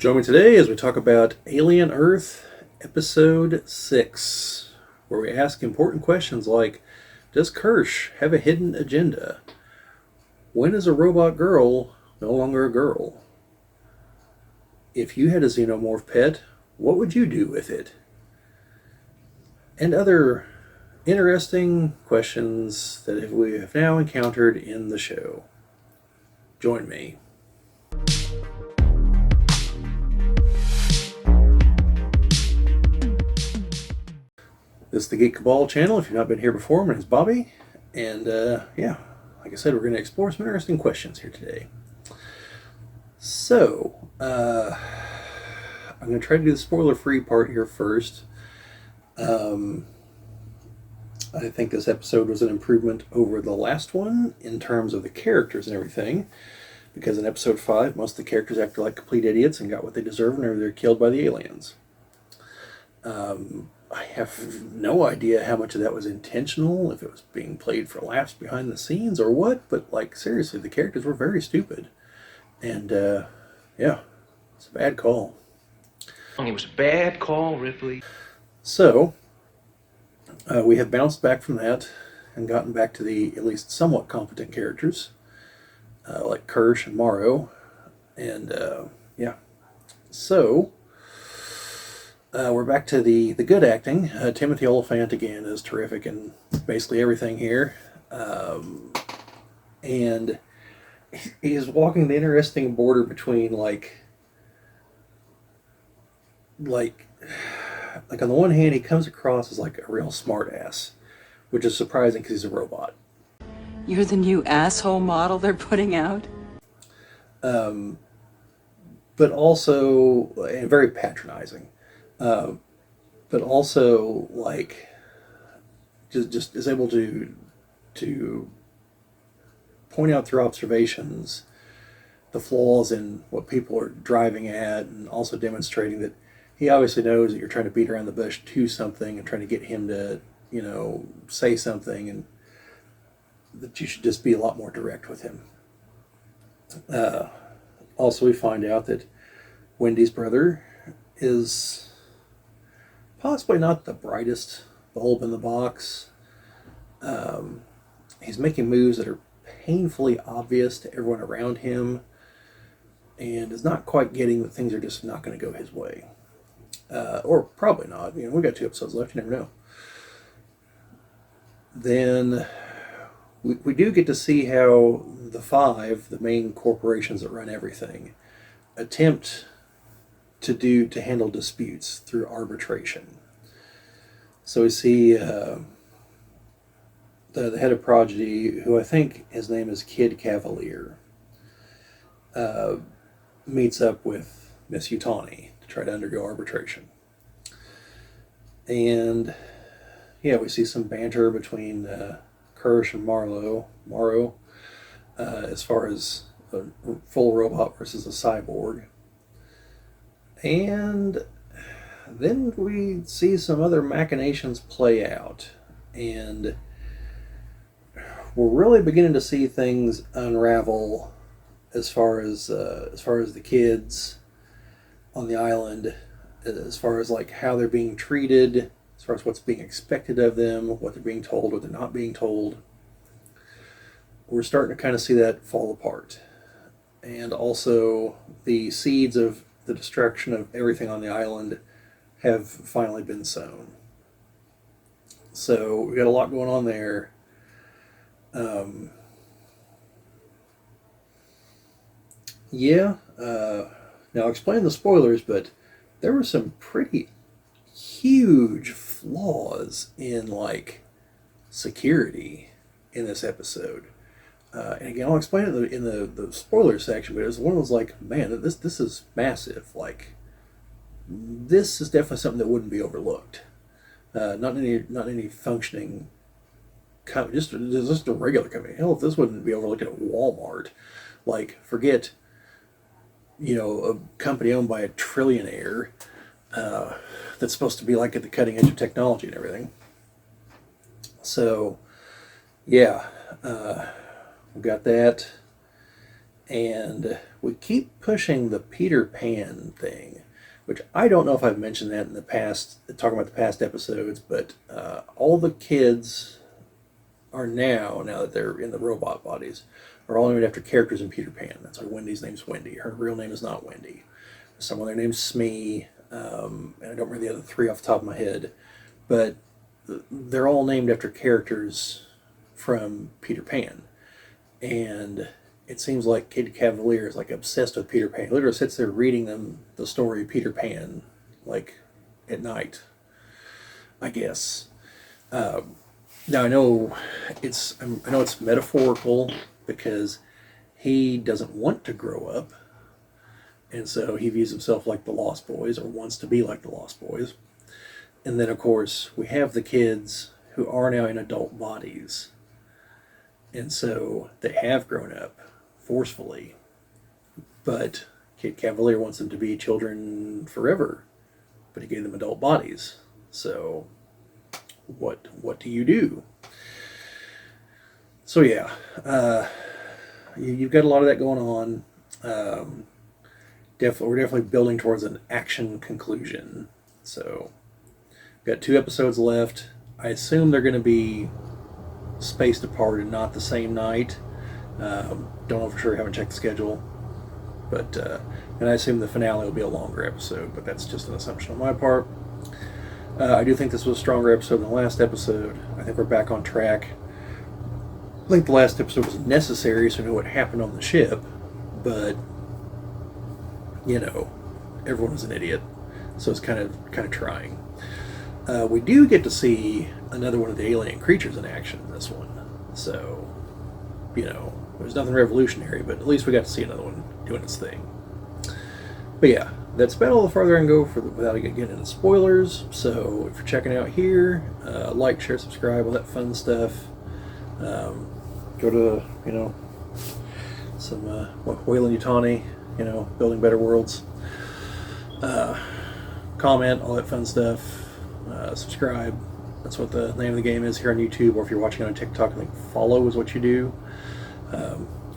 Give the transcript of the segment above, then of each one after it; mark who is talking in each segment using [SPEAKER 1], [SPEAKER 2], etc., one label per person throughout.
[SPEAKER 1] Join me today as we talk about Alien Earth, Episode 6, where we ask important questions like, does Kirsh have a hidden agenda? When is a robot girl no longer a girl? If you had a xenomorph pet, what would you do with it? And other interesting questions that we have now encountered in the show. Join me. This is the Geek Cabal channel. If you've not been here before, my name is Bobbie. And like I said, we're going to explore some interesting questions here today. So, I'm going to try to do the spoiler-free part here first. I think this episode was an improvement over the last one in terms of the characters and everything. Because in episode 5, most of the characters acted like complete idiots and got what they deserved whenever they're killed by the aliens. I have no idea how much of that was intentional, if it was being played for laughs behind the scenes or what, but, like, seriously, the characters were very stupid. And, it's a bad call.
[SPEAKER 2] It was a bad call, Ripley.
[SPEAKER 1] So, we have bounced back from that and gotten back to the at least somewhat competent characters, like Kirsh and Morrow. And, So, we're back to the good acting. Timothy Olyphant, again, is terrific in basically everything here. And he is walking the interesting border between, like on the one hand, he comes across as like a real smart ass, which is surprising because he's a robot.
[SPEAKER 3] You're the new asshole model they're putting out?
[SPEAKER 1] But also, and very patronizing. But also, like, just is able to point out through observations the flaws in what people are driving at, and also demonstrating that he obviously knows that you're trying to beat around the bush to something and trying to get him to, say something, and that you should just be a lot more direct with him. Also, we find out that Wendy's brother is possibly not the brightest bulb in the box. He's making moves that are painfully obvious to everyone around him, and is not quite getting that things are just not going to go his way. Or probably not. We've got 2 episodes left, you never know. Then we do get to see how the 5, the main corporations that run everything, attempt to handle disputes through arbitration. So we see the head of Prodigy, who I think his name is Kid Cavalier, meets up with Miss Yutani to try to undergo arbitration. And we see some banter between Kirsh and Morrow, as far as a full robot versus a cyborg. And then we see some other machinations play out, and we're really beginning to see things unravel as far as the kids on the island, as far as like how they're being treated, as far as what's being expected of them, what they're being told, what they're not being told. We're starting to kind of see that fall apart, and also the seeds of the destruction of everything on the island have finally been sown. So we got a lot going on there. Now I'll explain the spoilers, but there were some pretty huge flaws in, like, security in this episode. And again, I'll explain it in the spoiler section, but it was one of those, like, man, this is massive. Like, this is definitely something that wouldn't be overlooked. Not any functioning company, just a regular company. Hell, if this wouldn't be overlooked at Walmart, like, forget, a company owned by a trillionaire that's supposed to be, like, at the cutting edge of technology and everything. So, we've got that. And we keep pushing the Peter Pan thing, which I don't know if I've mentioned that in the past, talking about the past episodes, but all the kids are now that they're in the robot bodies, are all named after characters in Peter Pan. That's why Wendy's name's Wendy. Her real name is not Wendy. Some of their name's Smee, and I don't remember the other three off the top of my head, but they're all named after characters from Peter Pan. And it seems like Kid Cavalier is like obsessed with Peter Pan. He literally sits there reading them the story of Peter Pan, like at night, I guess. Now I know it's metaphorical because he doesn't want to grow up, and so he views himself like the Lost Boys, or wants to be like the Lost Boys. And then of course we have the kids who are now in adult bodies, and so they have grown up forcefully, but Kid Cavalier wants them to be children forever, but he gave them adult bodies. So what do you do? So yeah, you've got a lot of that going on. We're definitely building towards an action conclusion. So we've got 2 episodes left. I assume they're going to be spaced apart and not the same night. Don't know for sure, haven't checked the schedule, but and I assume the finale will be a longer episode, but that's just an assumption on my part. I do think this was a stronger episode than the last episode. I think we're back on track. I think the last episode was necessary so we knew what happened on the ship, but everyone was an idiot, so it's kind of trying. We do get to see another one of the alien creatures in action in this one, so there's nothing revolutionary, but at least we got to see another one doing its thing. But yeah, that's about all the farther I can go without getting into spoilers. So if you're checking out here, like, share, subscribe, all that fun stuff. Go to some Weyland-Yutani, building better worlds. Comment, all that fun stuff. Subscribe. That's what the name of the game is here on YouTube, or if you're watching on TikTok, I think follow is what you do.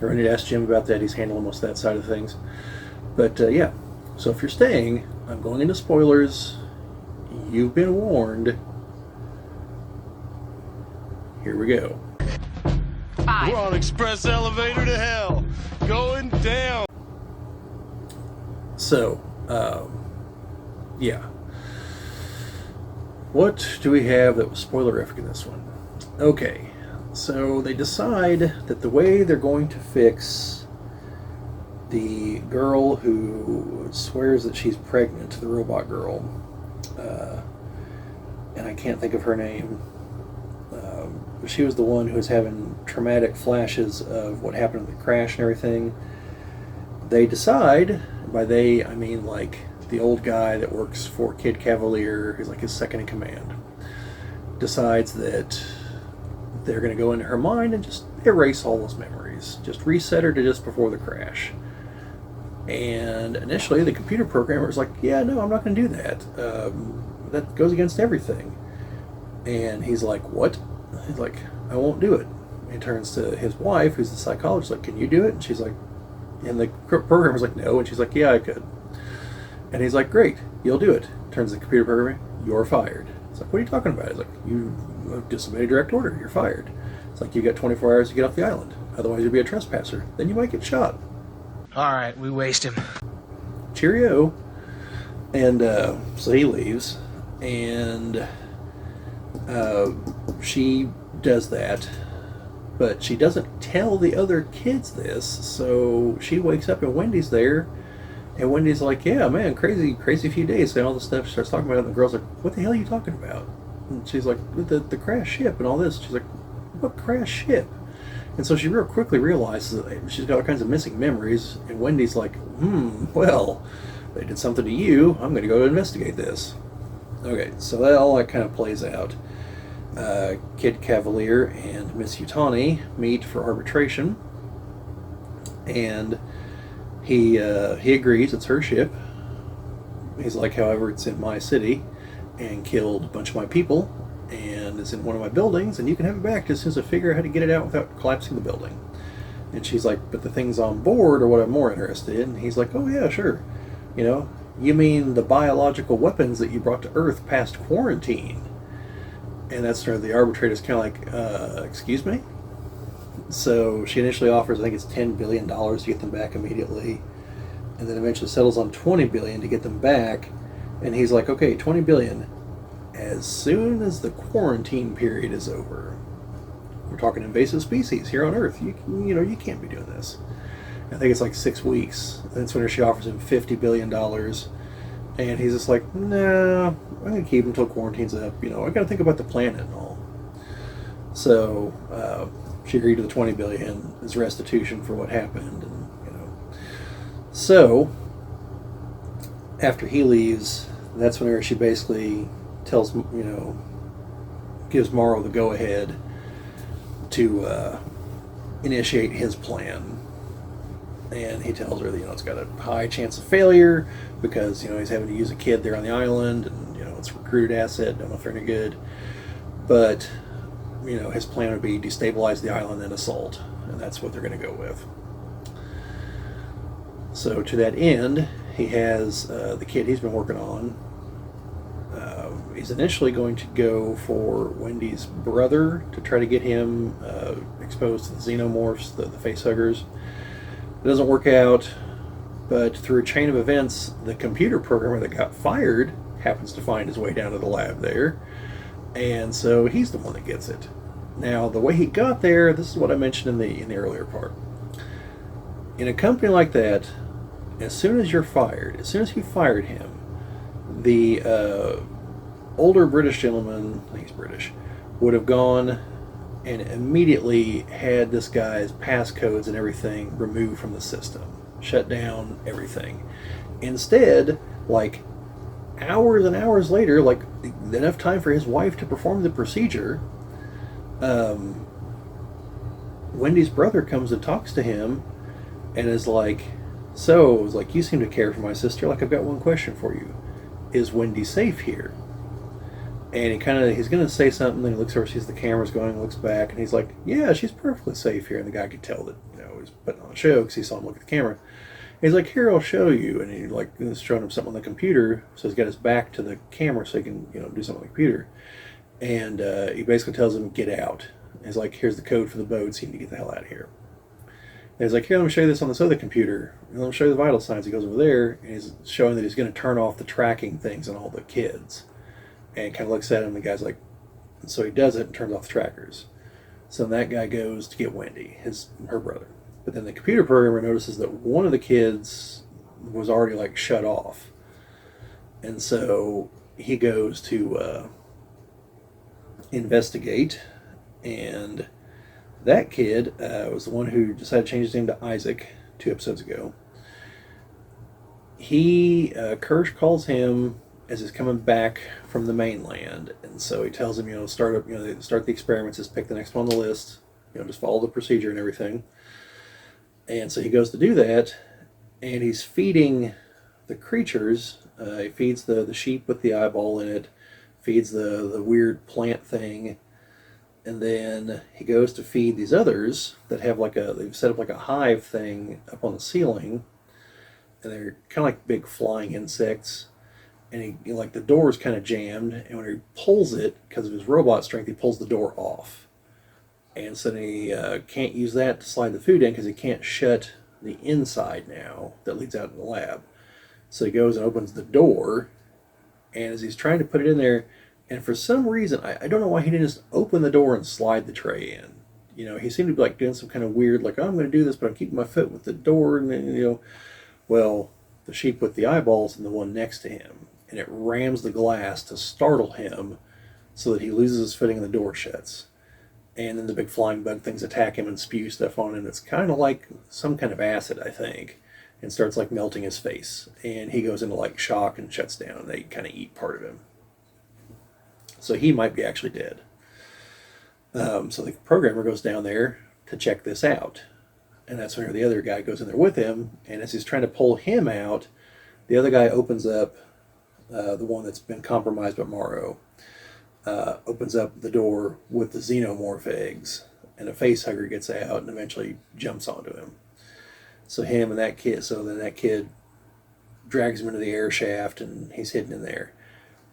[SPEAKER 1] Or I need to ask Jim about that. He's handling most of that side of things. But yeah, so if you're staying, I'm going into spoilers. You've been warned. Here we go.
[SPEAKER 4] We're on express elevator to hell, going down.
[SPEAKER 1] So, yeah. What do we have that was spoilerific in this one? Okay, so they decide that the way they're going to fix the girl who swears that she's pregnant, the robot girl, and I can't think of her name, she was the one who was having traumatic flashes of what happened in the crash and everything. They decide, by they I mean like the old guy that works for Kid Cavalier, who's like his second in command, decides that they're going to go into her mind and just erase all those memories. Just reset her to just before the crash. And initially the computer programmer was like, yeah, no, I'm not going to do that. That goes against everything. And he's like, what? He's like, I won't do it. He turns to his wife, who's the psychologist, like, can you do it? And she's like, and the programmer's like, no. And she's like, yeah, I could. And he's like, great, you'll do it. Turns to the computer programmer, you're fired. It's like, what are you talking about? He's like, you disobeyed a direct order, you're fired. It's like, you got 24 hours to get off the island. Otherwise you'll be a trespasser. Then you might get shot.
[SPEAKER 4] All right, we waste him.
[SPEAKER 1] Cheerio. And so he leaves, and she does that, but she doesn't tell the other kids this. So she wakes up and Wendy's there, and Wendy's like, yeah, man, crazy few days, and all this stuff. She starts talking about it, and the girl's like, what the hell are you talking about? And she's like, the crash ship and all this. She's like, what crash ship? And so she real quickly realizes that she's got all kinds of missing memories, and Wendy's like, well, they did something to you. I'm going to go investigate this. Okay, so that all kind of plays out. Kid Cavalier and Miss Yutani meet for arbitration, and he agrees it's her ship. He's like, however, it's in my city and killed a bunch of my people, and it's in one of my buildings, and you can have it back just as soon as I figure out how to get it out without collapsing the building. And she's like, but the things on board are what I'm more interested in. And he's like, oh yeah, sure. You know, you mean the biological weapons that you brought to Earth past quarantine? And that's where the arbitrator's kind of like, excuse me? So she initially offers, I think it's $10 billion to get them back immediately. And then eventually settles on $20 billion to get them back. And he's like, okay, $20 billion as soon as the quarantine period is over. We're talking invasive species here on Earth. You can't be doing this. I think it's like 6 weeks. That's when she offers him $50 billion. And he's just like, nah, I'm going to keep him until quarantine's up. I got to think about the planet and all. So she agreed to the $20 billion as restitution for what happened. And, So after he leaves, that's whenever she basically tells, gives Morrow the go-ahead to initiate his plan. And he tells her that, it's got a high chance of failure because, he's having to use a kid there on the island and, it's a recruited asset, don't know if they're any good. But, his plan would be destabilize the island and assault. And that's what they're going to go with. So to that end, he has the kid he's been working on. He's initially going to go for Wendy's brother to try to get him exposed to the xenomorphs, the facehuggers. It doesn't work out, but through a chain of events, the computer programmer that got fired happens to find his way down to the lab there, and so he's the one that gets it. Now, the way he got there, this is what I mentioned in the earlier part. In a company like that, as soon as you're fired, as soon as he fired him, the older British gentleman, I think he's British, would have gone and immediately had this guy's passcodes and everything removed from the system, shut down everything. Instead, like hours and hours later, like enough time for his wife to perform the procedure, Wendy's brother comes and talks to him and is like, so, it's like, you seem to care for my sister. Like, I've got one question for you. Is Wendy safe here? And he's going to say something, then he looks over, sees the camera's going, looks back, and he's like, yeah, she's perfectly safe here. And the guy could tell that, he's putting on a show because he saw him look at the camera. And he's like, here, I'll show you. And he's showing him something on the computer, so he's got his back to the camera so he can, do something on the computer. And he basically tells him, get out. And he's like, here's the code for the boat, so you need to get the hell out of here. And he's like, here, let me show you this on this other computer. And let me show you the vital signs. He goes over there, and he's showing that he's going to turn off the tracking things on all the kids. And kind of looks at him, and the guy's like, and so he does it and turns off the trackers. So that guy goes to get Wendy, her brother. But then the computer programmer notices that one of the kids was already, like, shut off. And so he goes to investigate, and that kid was the one who decided to change his name to Isaac 2 episodes ago. Kirsh calls him as he's coming back from the mainland, and so he tells him, start the experiments, just pick the next one on the list, just follow the procedure and everything. And so he goes to do that, and he's feeding the creatures. He feeds the sheep with the eyeball in it, feeds the weird plant thing. And then he goes to feed these others that have they've set up like a hive thing up on the ceiling. And they're kind of like big flying insects. And the door is kind of jammed. And when he pulls it, because of his robot strength, he pulls the door off. And so then he can't use that to slide the food in because he can't shut the inside now that leads out in the lab. So he goes and opens the door. And as he's trying to put it in there, and for some reason, I don't know why he didn't just open the door and slide the tray in. He seemed to be doing some kind of weird, oh, I'm going to do this, but I'm keeping my foot with the door. And then, well, the sheep with the eyeballs and the one next to him. And it rams the glass to startle him so that he loses his footing and the door shuts. And then the big flying bug things attack him and spew stuff on him. It's kind of like some kind of acid, I think, and starts melting his face. And he goes into shock and shuts down. And they kind of eat part of him. So he might be actually dead. So the programmer goes down there to check this out. And that's when the other guy goes in there with him. And as he's trying to pull him out, the other guy opens up, the one that's been compromised by Morrow, opens up the door with the xenomorph eggs. and a face hugger gets out and eventually jumps onto him. So then that kid drags him into the air shaft, and he's hidden in there.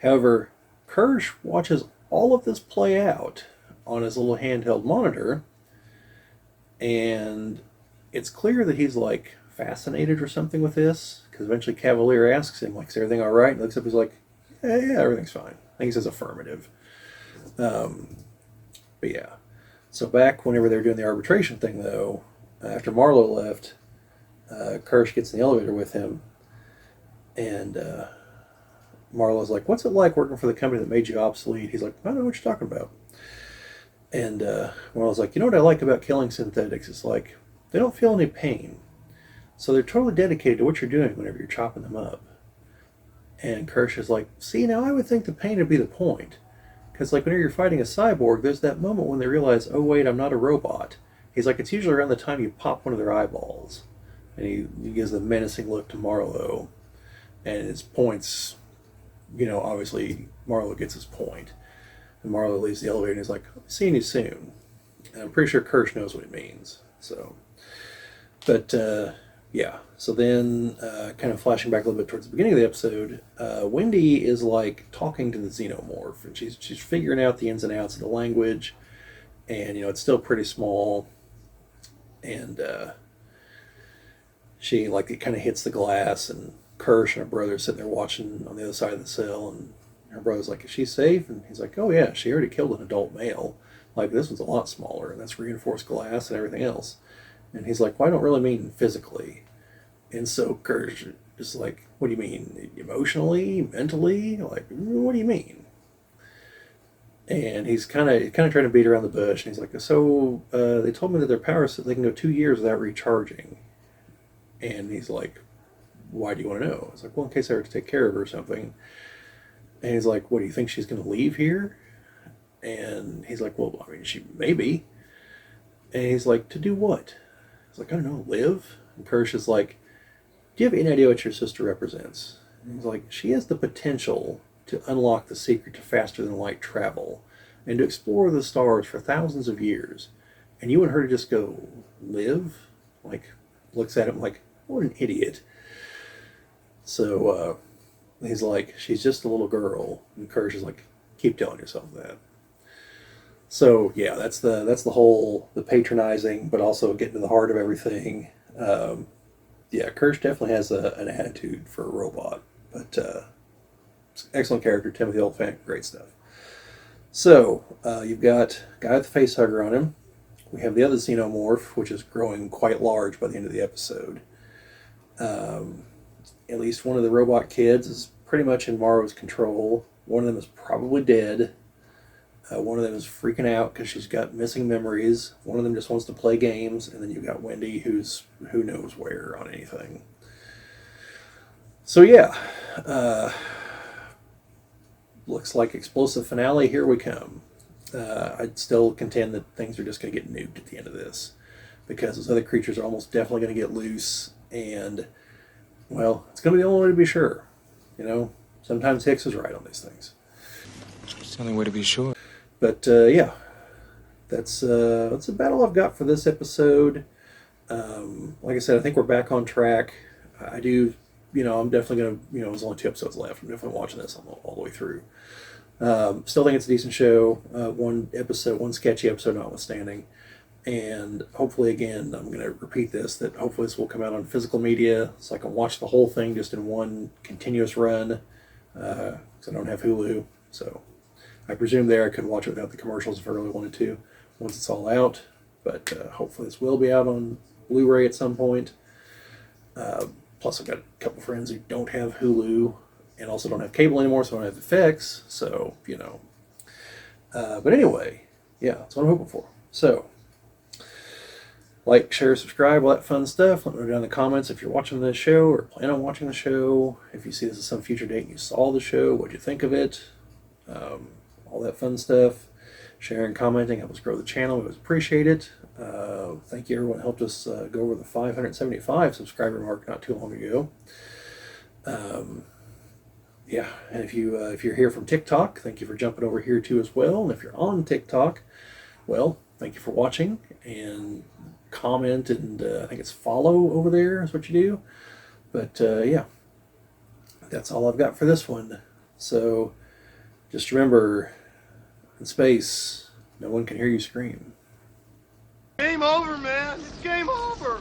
[SPEAKER 1] However, Kirsh watches all of this play out on his little handheld monitor, and it's clear that he's like fascinated or something with this, because eventually Cavalier asks him, like, is everything all right? And he looks up, he's like, yeah, everything's fine. I think he says affirmative. But yeah. So back whenever they were doing the arbitration thing, though, after Marlowe left, Kirsh gets in the elevator with him, and Marlowe's like, what's it like working for the company that made you obsolete? He's like, I don't know what you're talking about. And Marlowe's like, you know what I like about killing synthetics? It's like, they don't feel any pain. So they're totally dedicated to what you're doing whenever you're chopping them up. And Kirsh is like, see, now I would think the pain would be the point. Because like whenever you're fighting a cyborg, there's that moment when they realize, oh wait, I'm not a robot. He's like, it's usually around the time you pop one of their eyeballs. And he gives the menacing look to Marlowe. And his points, obviously Marlowe gets his point. And Marlowe leaves the elevator and he's like, I'll be seeing you soon. And I'm pretty sure Kirsh knows what it means. So, but yeah. So then, kind of flashing back a little bit towards the beginning of the episode, Wendy is like talking to the xenomorph, and she's figuring out the ins and outs of the language, and it's still pretty small, and she like it kind of hits the glass, and Kirsh and her brother are sitting there watching on the other side of the cell, and her brother's like, is she safe? And he's like, oh yeah, she already killed an adult male. Like, this one's a lot smaller, and that's reinforced glass and everything else. And he's like, well, I don't really mean physically. And so Kirsh is like, what do you mean? Emotionally? Mentally? Like, what do you mean? And he's kind of trying to beat around the bush. And he's like, so they told me that their power is that they can go 2 years without recharging. And he's like, why do you want to know? It's like, well, in case I were to take care of her or something. And he's like, what, do you think she's going to leave here? And he's like, well, I mean, she maybe. And he's like, to do what? He's like, I don't know, live? And Kirsh is like, do you have any idea what your sister represents? And he's like, she has the potential to unlock the secret to faster than light travel and to explore the stars for thousands of years. And you want her to just go live? Like, looks at him like, what an idiot. So he's like, she's just a little girl. And Kirsh is like, keep telling yourself that. So yeah, that's the whole, the patronizing, but also getting to the heart of everything. Yeah, Kirsh definitely has an attitude for a robot, but excellent character, Timothy Olyphant, great stuff. So you've got a guy with the face hugger on him. We have the other xenomorph, which is growing quite large by the end of the episode. At least one of the robot kids is pretty much in Morrow's control. One of them is probably dead. One of them is freaking out because she's got missing memories. One of them just wants to play games. And then you've got Wendy, who's who knows where on anything. So yeah. Looks like explosive finale. Here we come. I'd still contend that things are just going to get nuked at the end of this. Because those other creatures are almost definitely going to get loose. And, well, it's going to be the only way to be sure. Sometimes Hicks is right on these things.
[SPEAKER 5] It's the only way to be sure.
[SPEAKER 1] But yeah, that's about all I've got for this episode. Like I said, I think we're back on track. I do, I'm definitely going to, there's only 2 episodes left. I'm definitely watching this all the way through. Still think it's a decent show. One sketchy episode notwithstanding. And hopefully, again, I'm going to repeat this, that hopefully this will come out on physical media so I can watch the whole thing just in one continuous run. Because I don't have Hulu, so I presume there I could watch it without the commercials if I really wanted to once it's all out. But hopefully this will be out on Blu-ray at some point. Plus I've got a couple friends who don't have Hulu and also don't have cable anymore, so I don't have FX. So, but anyway, yeah, that's what I'm hoping for. So, like, share, subscribe, all that fun stuff. Let me know down in the comments if you're watching this show or plan on watching the show. If you see this at some future date and you saw the show, what'd you think of it? All that fun stuff. Sharing, commenting helps grow the channel. We always appreciate it. Thank you everyone who helped us go over the 575 subscriber mark not too long ago. Yeah, and if you're here from TikTok, thank you for jumping over here too as well. And if you're on TikTok, well, thank you for watching, and comment, and I think it's follow over there is what you do. But yeah, that's all I've got for this one. So just remember, in space, no one can hear you scream.
[SPEAKER 4] Game over, man. It's game over.